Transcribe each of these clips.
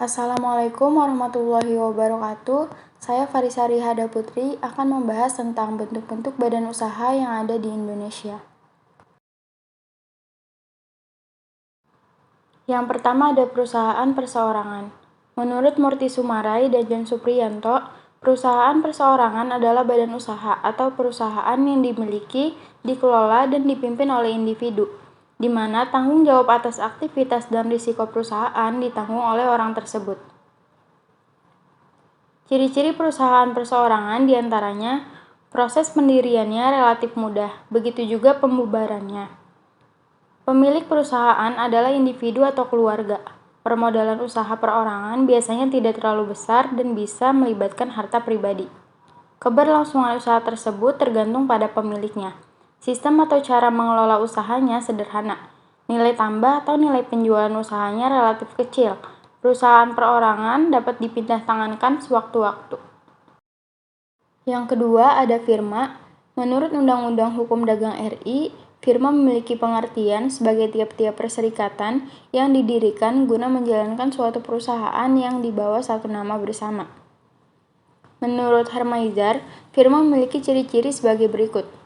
Assalamualaikum warahmatullahi wabarakatuh. Saya Farisari Hada Putri akan membahas tentang bentuk-bentuk badan usaha yang ada di Indonesia. Yang pertama ada perusahaan perseorangan. Menurut Murti Sumarai dan John Supriyanto, perusahaan perseorangan adalah badan usaha atau perusahaan yang dimiliki, dikelola, dan dipimpin oleh individu, di mana tanggung jawab atas aktivitas dan risiko perusahaan ditanggung oleh orang tersebut. Ciri-ciri perusahaan perseorangan diantaranya proses pendiriannya relatif mudah, begitu juga pembubarannya. Pemilik perusahaan adalah individu atau keluarga. Permodalan usaha perorangan biasanya tidak terlalu besar dan bisa melibatkan harta pribadi. Keberlangsungan usaha tersebut tergantung pada pemiliknya. Sistem atau cara mengelola usahanya sederhana. Nilai tambah atau nilai penjualan usahanya relatif kecil. Perusahaan perorangan dapat dipindah tangankan sewaktu-waktu. Yang kedua ada firma. Menurut Undang-Undang Hukum Dagang RI, firma memiliki pengertian sebagai tiap-tiap perserikatan yang didirikan guna menjalankan suatu perusahaan yang dibawa satu nama bersama. Menurut Harmaizar, firma memiliki ciri-ciri sebagai berikut.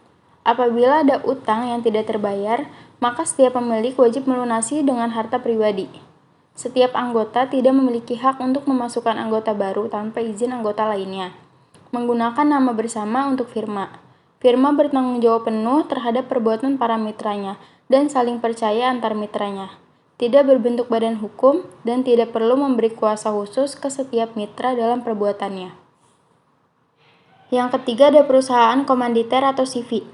Apabila ada utang yang tidak terbayar, maka setiap pemilik wajib melunasi dengan harta pribadi. Setiap anggota tidak memiliki hak untuk memasukkan anggota baru tanpa izin anggota lainnya. Menggunakan nama bersama untuk firma. Firma bertanggung jawab penuh terhadap perbuatan para mitranya dan saling percaya antar mitranya. Tidak berbentuk badan hukum dan tidak perlu memberi kuasa khusus ke setiap mitra dalam perbuatannya. Yang ketiga ada perusahaan komanditer atau CV.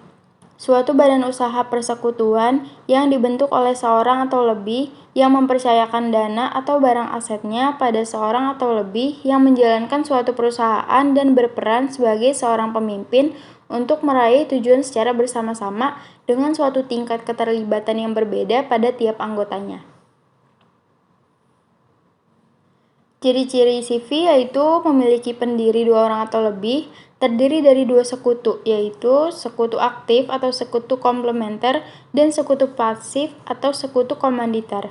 Suatu badan usaha persekutuan yang dibentuk oleh seorang atau lebih yang mempercayakan dana atau barang asetnya pada seorang atau lebih yang menjalankan suatu perusahaan dan berperan sebagai seorang pemimpin untuk meraih tujuan secara bersama-sama dengan suatu tingkat keterlibatan yang berbeda pada tiap anggotanya. Ciri-ciri CV yaitu memiliki pendiri 2 orang atau lebih, terdiri dari 2 sekutu, yaitu sekutu aktif atau sekutu komplementer dan sekutu pasif atau sekutu komanditer.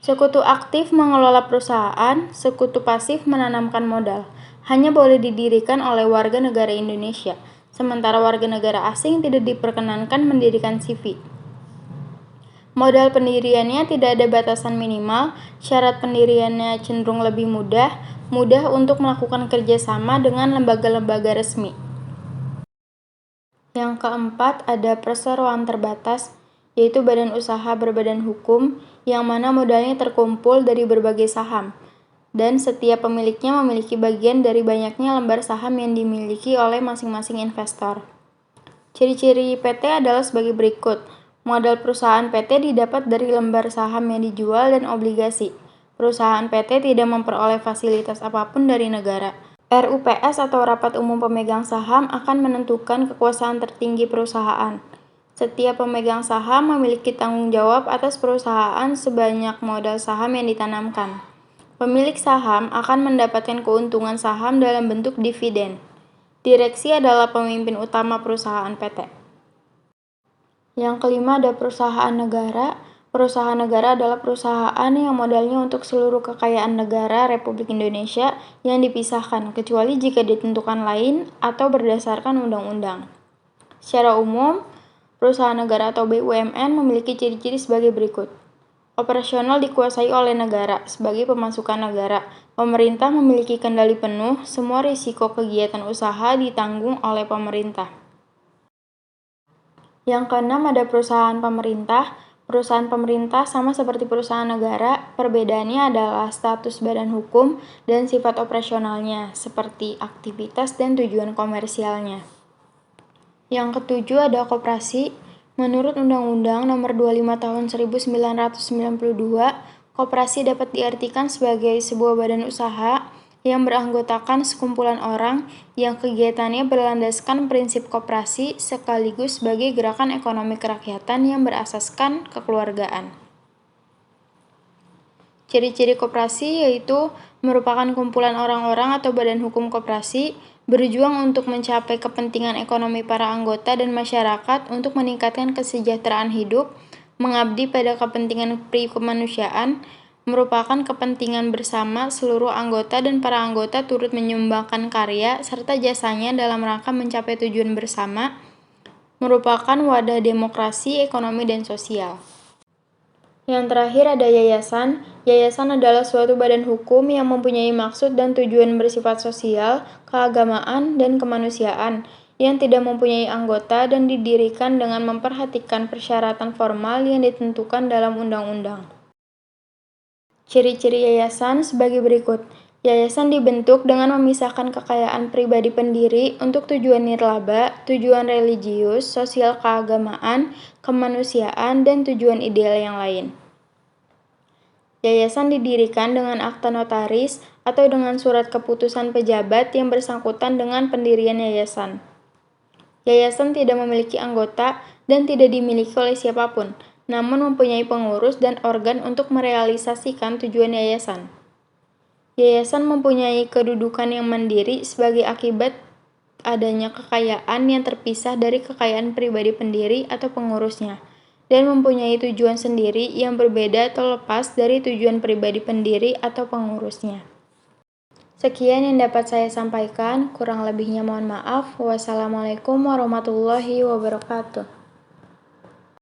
Sekutu aktif mengelola perusahaan, sekutu pasif menanamkan modal. Hanya boleh didirikan oleh warga negara Indonesia, sementara warga negara asing tidak diperkenankan mendirikan CV. Modal pendiriannya tidak ada batasan minimal, syarat pendiriannya cenderung lebih mudah untuk melakukan kerjasama dengan lembaga-lembaga resmi. Yang keempat ada perseroan terbatas, yaitu badan usaha berbadan hukum yang mana modalnya terkumpul dari berbagai saham, dan setiap pemiliknya memiliki bagian dari banyaknya lembar saham yang dimiliki oleh masing-masing investor. Ciri-ciri PT adalah sebagai berikut. Modal perusahaan PT didapat dari lembar saham yang dijual dan obligasi. Perusahaan PT tidak memperoleh fasilitas apapun dari negara. RUPS atau Rapat Umum Pemegang Saham akan menentukan kekuasaan tertinggi perusahaan. Setiap pemegang saham memiliki tanggung jawab atas perusahaan sebanyak modal saham yang ditanamkan. Pemilik saham akan mendapatkan keuntungan saham dalam bentuk dividen. Direksi adalah pemimpin utama perusahaan PT. Yang kelima ada perusahaan negara. Perusahaan negara adalah perusahaan yang modalnya untuk seluruh kekayaan negara Republik Indonesia yang dipisahkan, kecuali jika ditentukan lain atau berdasarkan undang-undang. Secara umum, perusahaan negara atau BUMN memiliki ciri-ciri sebagai berikut. Operasional dikuasai oleh negara sebagai pemasukan negara. Pemerintah memiliki kendali penuh, semua risiko kegiatan usaha ditanggung oleh pemerintah. Yang keenam ada perusahaan pemerintah. Perusahaan pemerintah sama seperti perusahaan negara, perbedaannya adalah status badan hukum dan sifat operasionalnya, seperti aktivitas dan tujuan komersialnya. Yang ketujuh ada koperasi. Menurut Undang-Undang Nomor 25 Tahun 1992, koperasi dapat diartikan sebagai sebuah badan usaha yang beranggotakan sekumpulan orang yang kegiatannya berlandaskan prinsip koperasi sekaligus sebagai gerakan ekonomi kerakyatan yang berasaskan kekeluargaan. Ciri-ciri koperasi yaitu merupakan kumpulan orang-orang atau badan hukum koperasi berjuang untuk mencapai kepentingan ekonomi para anggota dan masyarakat untuk meningkatkan kesejahteraan hidup, mengabdi pada kepentingan kemanusiaan, merupakan kepentingan bersama seluruh anggota dan para anggota turut menyumbangkan karya serta jasanya dalam rangka mencapai tujuan bersama, merupakan wadah demokrasi, ekonomi, dan sosial. Yang terakhir ada yayasan. Yayasan adalah suatu badan hukum yang mempunyai maksud dan tujuan bersifat sosial, keagamaan, dan kemanusiaan, yang tidak mempunyai anggota dan didirikan dengan memperhatikan persyaratan formal yang ditentukan dalam undang-undang. Ciri-ciri yayasan sebagai berikut. Yayasan dibentuk dengan memisahkan kekayaan pribadi pendiri untuk tujuan nirlaba, tujuan religius, sosial keagamaan, kemanusiaan, dan tujuan ideal yang lain. Yayasan didirikan dengan akta notaris atau dengan surat keputusan pejabat yang bersangkutan dengan pendirian yayasan. Yayasan tidak memiliki anggota dan tidak dimiliki oleh siapapun, namun mempunyai pengurus dan organ untuk merealisasikan tujuan yayasan. Yayasan mempunyai kedudukan yang mandiri sebagai akibat adanya kekayaan yang terpisah dari kekayaan pribadi pendiri atau pengurusnya, dan mempunyai tujuan sendiri yang berbeda atau lepas dari tujuan pribadi pendiri atau pengurusnya. Sekian yang dapat saya sampaikan, kurang lebihnya mohon maaf. Wassalamualaikum warahmatullahi wabarakatuh.